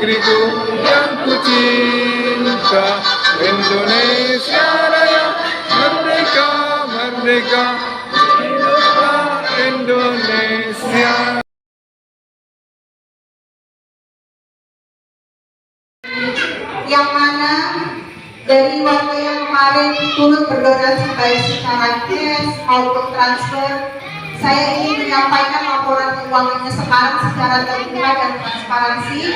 negeriku yang ku cinta, Indonesia Raya, merdeka, merdeka, hiduplah Indonesia. Yang mana dari warga yang kemarin turut berdonasi baik secara cash maupun transfer, saya ingin menyampaikan laporan keuangannya sekarang secara terbuka dan transparansi.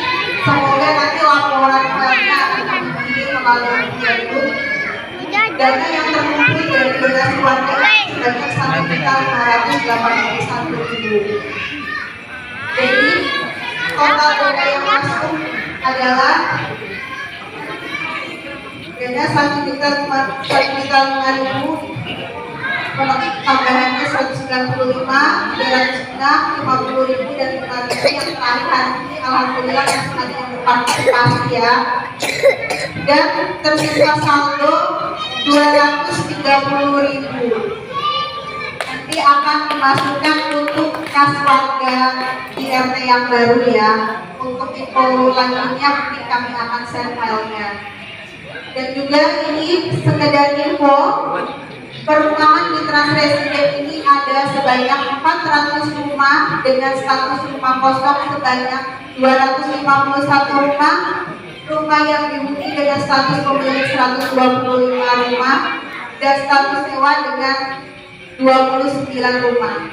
Semoga nanti laporannya akan kami beri melalui YouTube. Dana yang terkumpul dari donasi warga sebanyak 1.581.000. Jadi total dana yang masuk adalah dana 1.500.000, tambahannya 195, 306, 50.000 dan 5.000 yang terakhir hari ini alhamdulillah yang ada yang berpartisipasi ya. Dan tersisa saldo 230.000. Nanti akan dimasukkan untuk kas warga di RT yang baru ya. Untuk info lanjutnya mungkin kami akan share filenya. Dan juga ini sekedar info, perumahan di Transresiden ini ada sebanyak 400 rumah dengan status rumah kosong sebanyak 251 rumah, rumah yang dihuni dengan status pemilik 125 rumah, dan status sewa dengan 29 rumah.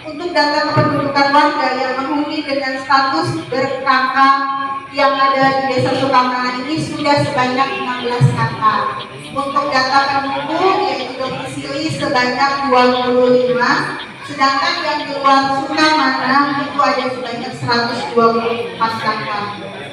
Untuk data kependudukan warga yang menghuni dengan status ber-KK yang ada di Desa Sukamana ini sudah sebanyak 16 KK. Untuk data penduduk yaitu domisili sebanyak 25, sedangkan yang di luar Sukamana itu ada sebanyak 124 KK.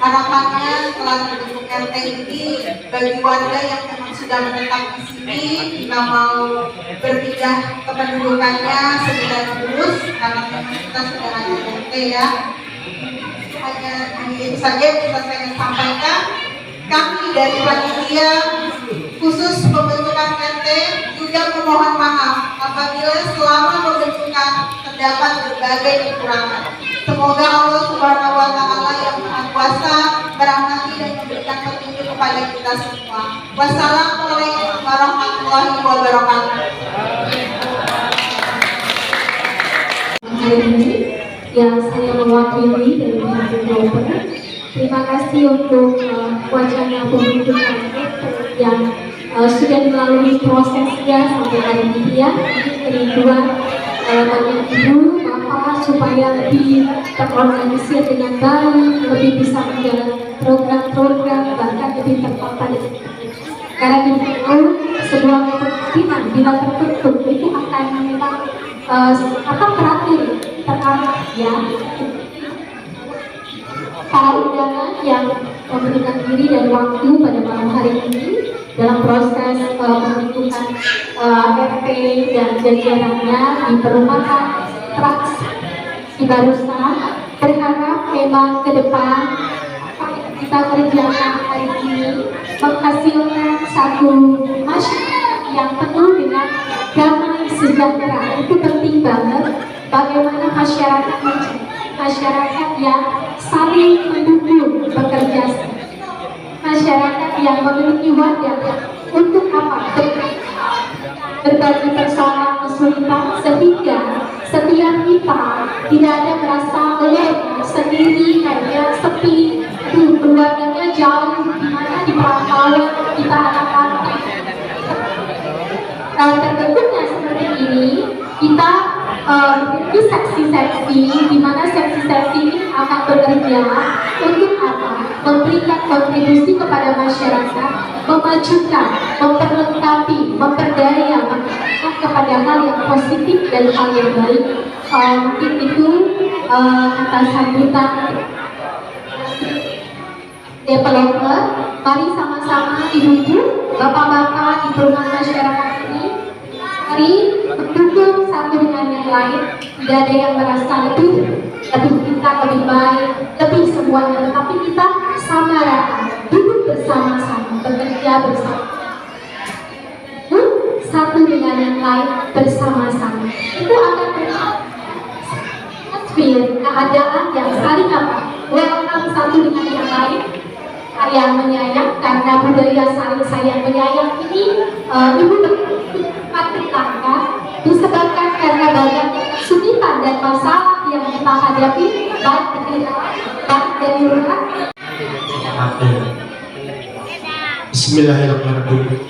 Harapannya setelah terbentuk RT ini bagi warga yang memang sudah menetap di sini, jika mau berpindah kependudukannya segera lurus karena memang kita sudah ada RT ya. Hanya itu saja yang bisa saya sampaikan. Kami dari panitia khusus pembentukan RT juga memohon maaf apabila selama pembentukan terdapat berbagai kekurangan. Semoga Allah Subhanahu wa Ta'ala yang Maha Kuasa merahmati dan memberikan petunjuk kepada kita semua. Wassalamualaikum warahmatullahi wabarakatuh. Hari ini yang saya mewakili dari pihak developer, terima kasih untuk wacana pembentukan yang sudah melalui prosesnya sampai hari ini ya. Kerinduan banyak ibu, bapak supaya lebih terorganisir dengan baik, lebih bisa menjalankan program-program, bahkan lebih terpapar. Karena itu sebuah kepemimpinan bila terbentuk itu akan memang terakhir terarah ya. Para undangan yang memberikan diri dan waktu pada malam hari ini dalam proses pembentukan RT dan jajarannya di perumahan Traks di Barusan, berharap memang ke depan kita kerjakan hari ini menghasilkan satu masyarakat yang penuh dengan damai sejahtera. Itu penting banget, bagaimana masyarakat yang saling mendukung bekerja, masyarakat yang memiliki wadah untuk apa? Berbagi persoalan kesulitan, sehingga setiap kita tidak ada merasa sendiri, kayak sepi, keluarganya jauh, dimana di perantauan kita anak-anak. Terbentuknya seperti ini, kita memiliki seksi-seksi, di mana seksi-seksi ini akan bekerja untuk apa? Memberikan kontribusi kepada masyarakat, memajukan, memperlengkapi, memperdaya, mengarahkan kepada hal yang positif dan hal yang baik. Mungkin itu atas sambutan developer. Mari sama-sama ibu-ibu, bapak-bapak di perumahan masyarakat ini, mari mendukung satu dengan yang lain. Tidak ada yang merasa lebih kita lebih baik, lebih semuanya, tetapi kita sama rata, duduk bersama-sama, bekerja bersama, satu dengan yang lain bersama-sama. Itu akan atmosfer keadaan yang saling apa? saling satu dengan yang lain, sayang menyayang, karena budaya saling sayang menyayang ini ibu bertempat tetangga disebabkan karena banyak kesulitan dan masalah yang kita hadapi baik dari dalam baik dari luar. Bismillahirrahmanirrahim.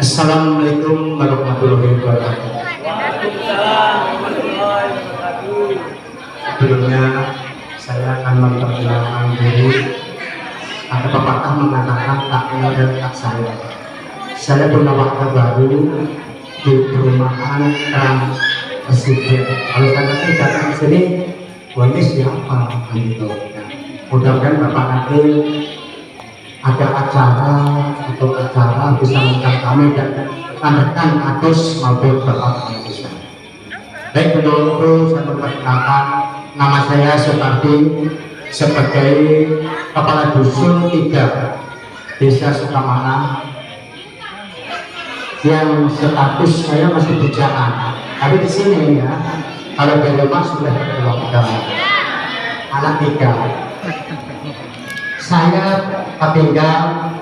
Assalamualaikum warahmatullahi wabarakatuh. Sebelumnya saya akan memperkenalkan diri. Ada pepatah mengatakan tak kenal dan tak sayang. Saya punya warga baru di perumahan Trans Presiden. Kalau saya datang ke sini, ini siapa? Gitu. Mudah-mudahan Bapak nanti ada acara atau acara bisa mengundang kami dan rekan-rekan Agus maupun Bapak bisa. Baik, untuk itu saya memperkenalkan nama saya Supardi sebagai Kepala Dusun 3 Desa Sukamana yang status saya masih bujangan. Tapi di sini ya, kalau di rumah sudah berkeluarga, anak 3. Saya tinggal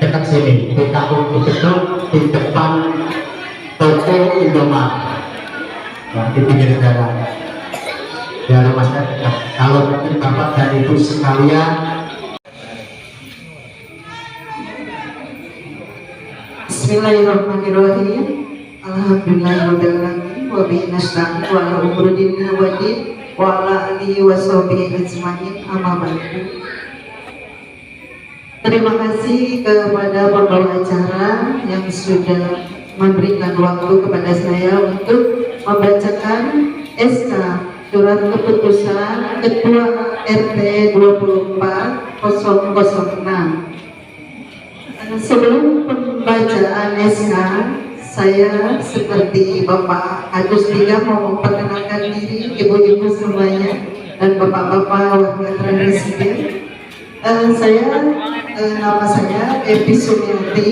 dekat sini di kampung Beduk di depan toko Indomaret, ya, di pinggir jalan. Ya, rumah saya dekat. Kalau mungkin Bapak dan Ibu sekalian, Bismillahirrahmanirrahim. Alhamdulillahirobbilalamin wa bihi nasta'in wa ala umuri dinina wa din wa ala alihi wa sahbihi ajmain, amma ba'du. Terima kasih kepada pembawa acara yang sudah memberikan waktu kepada saya untuk membacakan SK Surat Keputusan Ketua RT 24006. Sebelum pembacaan SK, saya seperti Bapak Agus juga mau memperkenalkan diri ibu-ibu semuanya dan bapak-bapak wakil presiden. Nama saya Evi Sumiati.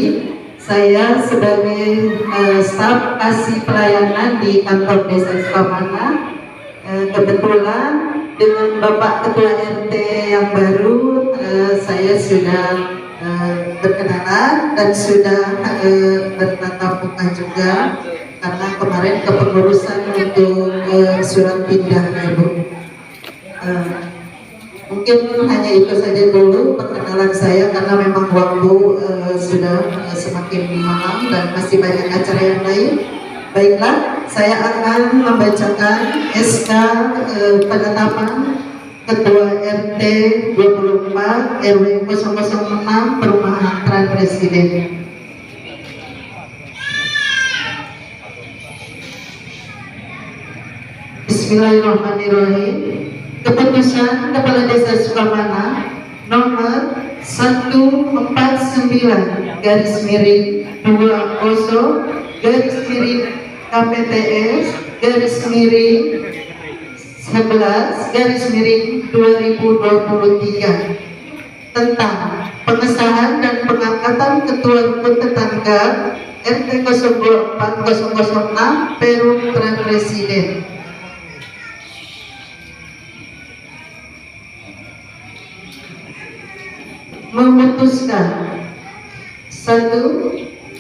Saya sebagai staf kasih pelayanan di kantor desa Sukamana. Kebetulan dengan Bapak Ketua RT yang baru, saya sudah berkenalan dan sudah bertatap muka juga, karena kemarin kepengurusan untuk surat pindah Ibu. Mungkin hanya itu saja dulu perkenalan saya, karena memang waktu sudah semakin malam dan masih banyak acara yang lain. Baiklah, saya akan membacakan SK penetapan Ketua RT 24 RW 006 Perumahan Trans Presiden. Bismillahirrahmanirrahim. Keputusan Kepala Desa Sukamana nomor 149 garis miring 20 garis miring KPTS garis miring 11 garis miring 2023 tentang pengesahan dan pengangkatan Ketua Rukun Tetangga RT 04006 Perum Trans Presiden. Memutuskan 1.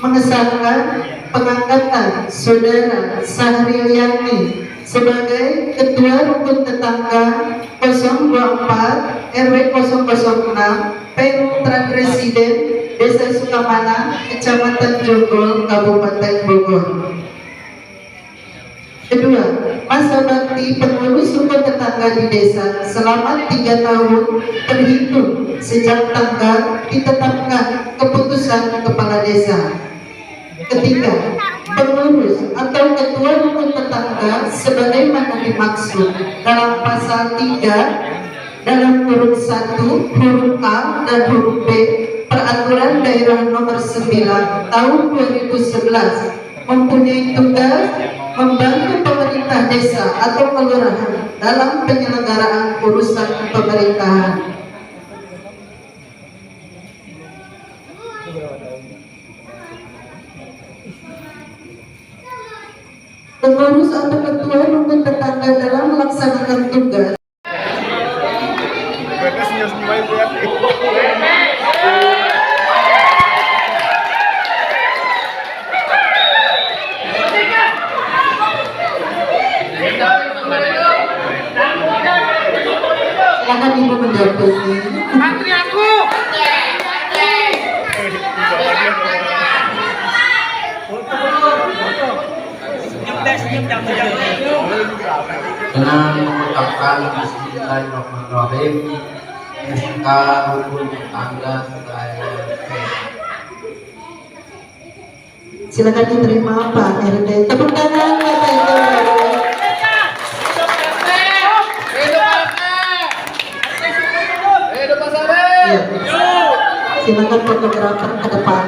Mengesahkan pengangkatan Saudara Sahriliani sebagai Ketua Rukun Tetangga 024 RW 006 Perum Trans Presiden Desa Sukamana, Kecamatan Jonggol, Kabupaten Bogor. 2. Masa bakti pengurus rukun tetangga di desa selama 3 tahun terhitung sejak tanggal ditetapkan keputusan kepala desa. 3. Pengurus atau ketua rukun tetangga sebagaimana dimaksud dalam pasal 3 dalam huruf 1, huruf A dan huruf B Peraturan Daerah Nomor 9 Tahun 2011 mempunyai tugas membantu pemerintah desa atau kelurahan dalam penyelenggaraan urusan pemerintahan. Pengurus atau ketua rukun tetangga dalam melaksanakan tugas Dengan mengucapkan Bismillahirrahmanirrahim, SK rukun tetangga saya. Silakan diterima Pak RT. Tepuk tangan Bapak Ibu. Iya. Silakan fotografer ke depan.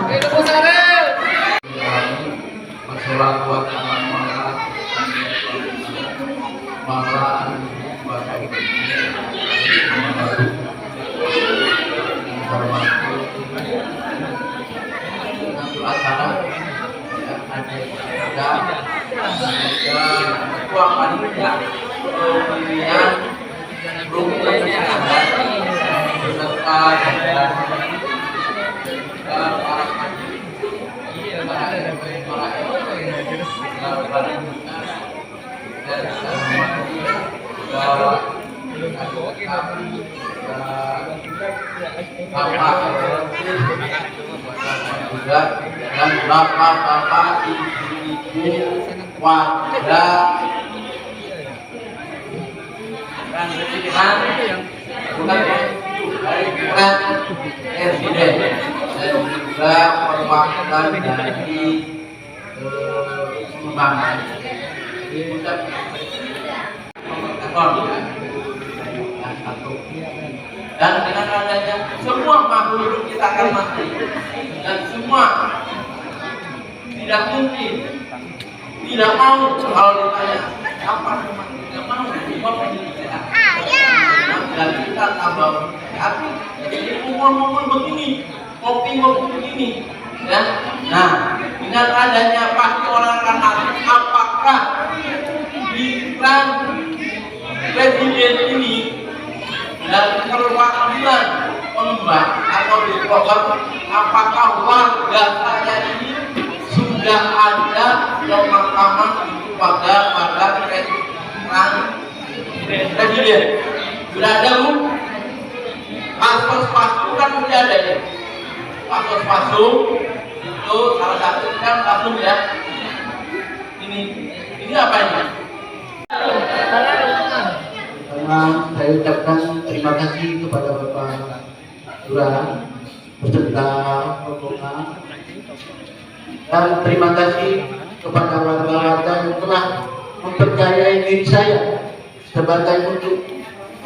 Dan bapak-bapak, ibu-ibu, warga dan presiden dan juga perwakilan dari Sumbangan. Dan dengan adanya semua makhluk hidup kita akan mati, dan semua tidak mungkin tidak mau. Kalau ditanya apa tidak mau, semua pengen sehat. Dan kita tambah hati. Jadi umur begini, kopi begini, ya. Nah, dengan adanya pasti orang akan nanya, apakah iklan presiden ini dan perwakilan pengembang atau developer, apakah warga saya ini sudah ada pemakaman pada presiden? Sudah ada, Bu? Pasos pasu kan sudah ada ya. Pasos pasu itu salah satu kan pasu ya. Ini apa ini? Pertama, saya ucapkan terima kasih kepada Bapak Lurah beserta rombongan, dan terima kasih kepada warga-warga yang telah mempercayai diri saya sebagai untuk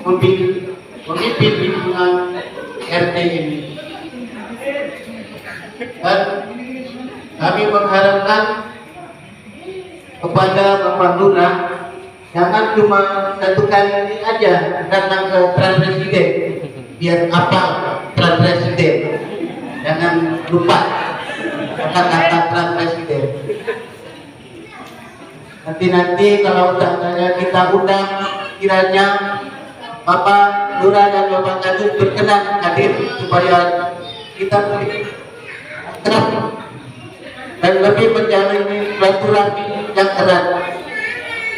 memimpin lingkungan RT ini. Dan kami mengharapkan kepada Bapak Lurah, jangan cuma satu kali ini aja datang ke Trans Presiden, biar apa Trans Presiden, jangan lupa kata-kata Trans Presiden. Nanti kalau seandainya kita undang, kiranya Bapak Lurah dan Bapak Kadus berkenan hadir supaya kita lebih akrab dan lebih menjalin silaturahmi yang erat.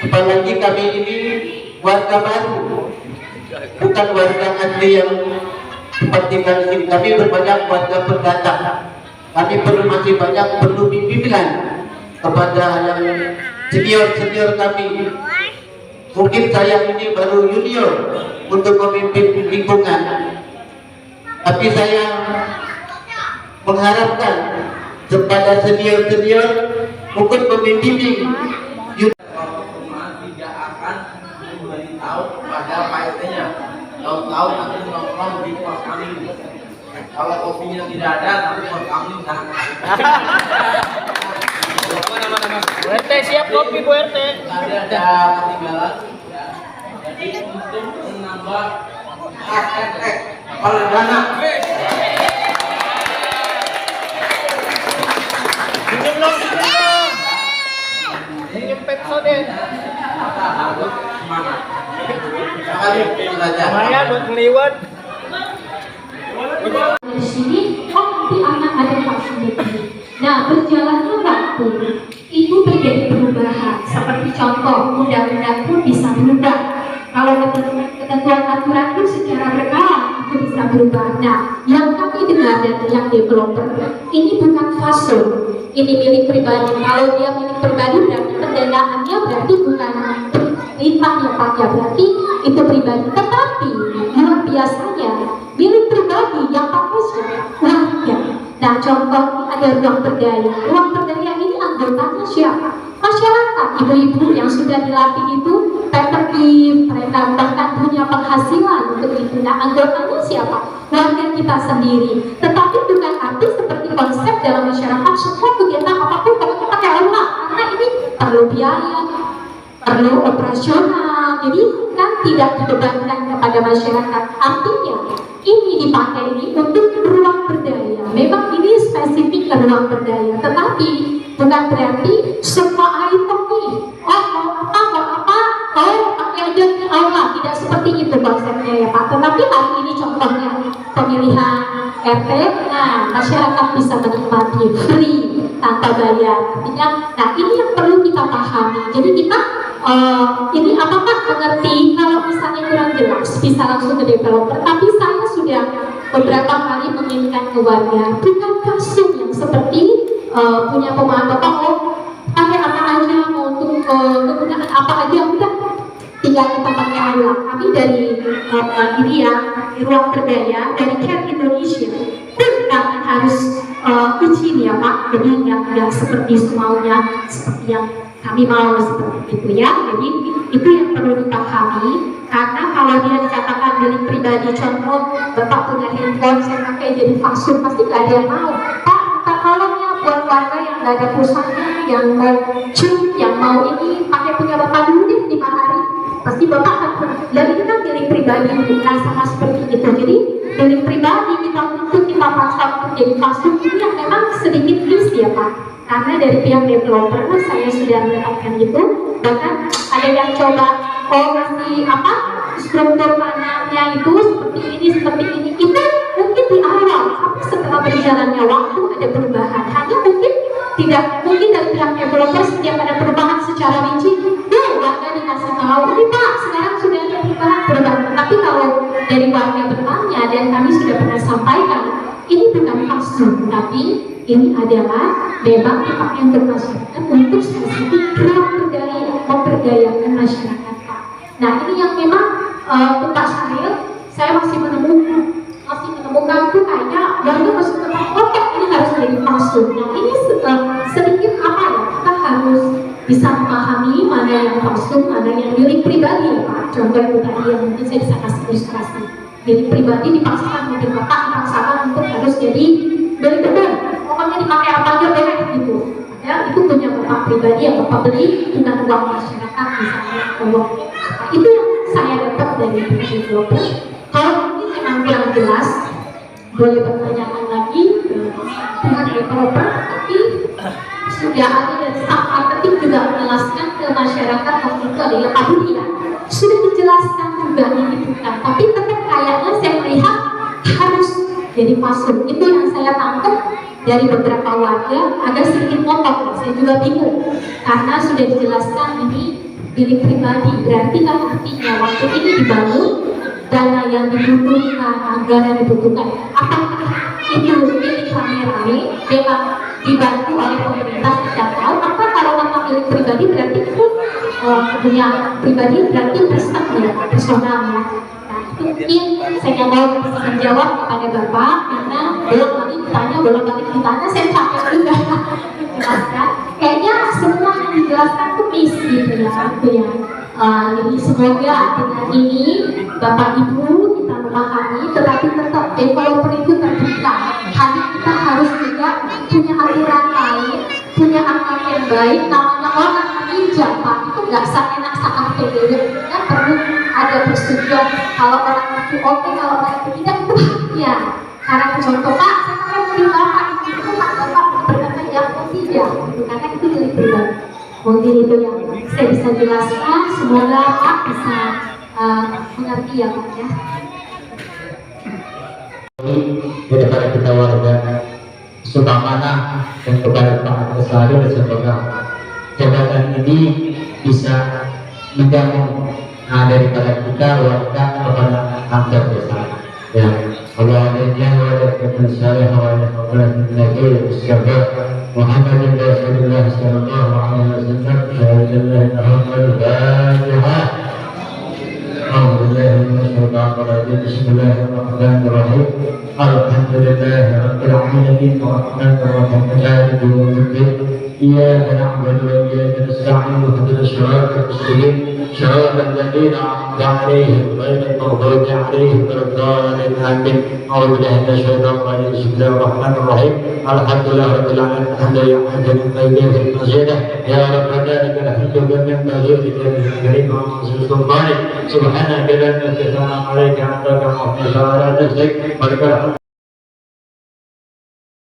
Apalagi kami ini warga baru, bukan warga asli yang tempat tinggal di sini. Kami berbanyak warga pendatang. Kami masih banyak perlu bimbingan kepada yang senior kami. Mungkin saya ini baru junior untuk memimpin lingkungan, tapi saya mengharapkan kepada senior mungkin membimbing. Tidak akan memberitahu kepada Pak RT-nya. Tahu-tahu nanti nongkrong di pos kami. Kalau kopinya tidak ada, tapi pos kami nah. Bu RT siap kopi Bu RT. Tadi ada ketinggalan. Ya. Jadi untuk menambah hashtag perdana. Senyum dong. Senyum petso deh. Harus semangat. Sekali belajar. Lumayan buat ngeliwat. Di sini, nanti akan ada vaksinasi. Nah, berjalannya waktu itu terjadi perubahan. Seperti contoh, undang-undang pun bisa berubah. Kalau ketentuan aturan pun secara berkala itu bisa berubah. Nah, yang kami dengar dan pihak developer ini bukan fasum, ini milik pribadi. Kalau dia milik pribadi berarti pendanaannya berarti bukan limpah ya Pak ya, berarti itu pribadi. Tetapi luar biasanya milik pribadi yang pakai siapa? Warga. Nah contoh ada ruang berdaya. Ruang berdaya ini anggotanya siapa? Masyarakat, ibu-ibu yang sudah dilatih itu peterki, mereka bahkan punya penghasilan untuk itu. Nah anggotanya siapa? Warga kita sendiri. Tetapi bukan arti seperti konsep dalam masyarakat semua kegiatan apapun pokoknya pakai uang, karena ini perlu biaya, perlu operasional, jadi kan tidak dibebankan kepada masyarakat. Artinya ini dipakai ini untuk ruang berdaya. Memang ini spesifik ke ruang berdaya, tetapi bukan berarti semua item nih, mau apa, pakai aja di aula, tidak seperti itu konsepnya ya Pak. Tetapi hari ini contohnya pemilihan RT, nah masyarakat bisa menikmati free tanpa bayar. Artinya, nah ini yang perlu kita pahami. Jadi kita ini apakah mengerti kalau misalnya kurang jelas bisa langsung ke developer. Tapi saya sudah beberapa kali mengingatkan ke warga, bukan kasus yang seperti punya pemahaman pakai apa aja, mau untuk kegunaan apa aja, udah tinggal kita pakai aula. Kami dari ini ya, di ruang berdaya dari Care Indonesia pun kami harus izin ya Pak, jadi nggak seperti semaunya, seperti yang kami mau seperti itu ya. Jadi itu yang perlu dipahami, karena kalau dia dikatakan milik pribadi, contoh Bapak punya handphone saya pakai jadi fasum, pasti nggak ada yang mau. Pak minta tolongnya buat warga yang nggak ada pulsanya, yang mau yang mau ini pakai punya Bapak dulu deh 5 hari, pasti Bapak akan. Dan ini kan milik pribadi, bukan sama seperti itu. Jadi milik pribadi kita untuk kita paksa untuk jadi fasum ini yang memang sedikit risk ya Pak. Karena dari pihak developer saya sudah mendapatkan itu, bahkan ada yang coba ngasih apa struktur tanahnya itu seperti ini itu mungkin di awal, tapi setelah berjalannya waktu ada perubahan. Hanya tidak mungkin dari pihak developer setiap ada perubahan secara rinci, warga dikasih tahu, ini Pak sekarang sudah ada perubahan. Tapi kalau dari warga bertanya dan kami sudah pernah sampaikan, ini bukan fasum, tapi ini adalah memang dipakai untuk masyarakat untuk spesifik ruang berdaya, memberdayakan masyarakat Pak. Nah ini yang memang Pak Syaril, saya masih menemukan tuh kayaknya warga masih tetap kotak ini harus jadi fasum. Nah ini sedikit apa ya, kita harus bisa memahami mana yang fasum, mana yang milik pribadi ya Pak. Contoh itu tadi yang mungkin saya bisa kasih ilustrasi. Milik pribadi dipaksakan, mungkin Bapak dipaksakan untuk harus jadi milik benar. Pokoknya dipakai apa aja boleh gitu. Ya, itu punya Bapak pribadi yang Bapak beli, bukan uang masyarakat misalnya uang. Nah, itu yang saya dapat dari developer. Kalau ini memang kurang jelas, boleh bertanyakan lagi ke pihak developer. Tapi sudah ada dan staff marketing juga menjelaskan ke masyarakat waktu itu adalah Pak Budi ya. Sudah dijelaskan juga ini bukan, tapi tetap kayaknya saya melihat harus jadi fasum. Itu yang saya tangkap dari beberapa warga, agak sedikit ngotot, saya juga bingung karena sudah dijelaskan ini milik pribadi, berarti kan artinya waktu ini dibangun dana yang dibutuhkan, anggaran yang dibutuhkan, apakah itu milik rame-rame memang dibantu oleh pemerintah, tidak tahu. Apa kalau memang milik pribadi berarti itu punya pribadi berarti personal ya. Mungkin saya mau menjawab kepada Bapak karena belum balik ditanya, saya capek juga menjelaskan. Kayaknya semua yang dijelaskan itu misi gitu ya. Jadi semoga dengan ini Bapak Ibu kita memahami, tetapi tetap developer itu terbuka. Hanya kita harus juga punya aturan lain, punya akhlak yang baik. Namanya orang meminjam Pak itu nggak seenak saat PDW, kan perlu ada persetujuan. Kalau orang itu oke, kalau orang itu tidak itu haknya. Karena contoh Pak, saya mobil Bapak itu Bapak berkata ya tidak, karena itu milik pribadi. Mungkin itu yang saya bisa jelaskan. Semoga Pak bisa mengerti ya Pak ya. Daripada kita warga Sukamana dan kepada Pak Antasari dan semoga jabatan ini bisa menjamin daripada kita warga kepada kantor desa yang علينا ولك الصالح وعلى حضرة النبي المصطفى محمد رسول الله صلى الله عليه وسلم شهد الله محمد الفاتحة. أعوذ بالله من الشيطان الرجيم بسم الله الرحمن الرحيم الحمد لله رب العالمين الرحمن الرحيم مالك يوم الدين إياك نعبد وإياك نستعين اهدنا الصراط المستقيم صراط الذين أنعمت عليهم غير المغضوب عليهم ولا الضالين آمين. أعوذ بالله من الشيطان الرجيم بسم الله الرحمن الرحيم الحمد لله رب العالمين الحمد لله حمدا طيبا في المسجد يا ربنا لك الحمد بمن مزيد الكريم ومنزل سلطانك سبحانك لا نزكي عليك أنت كما على نفسك ولك الحمد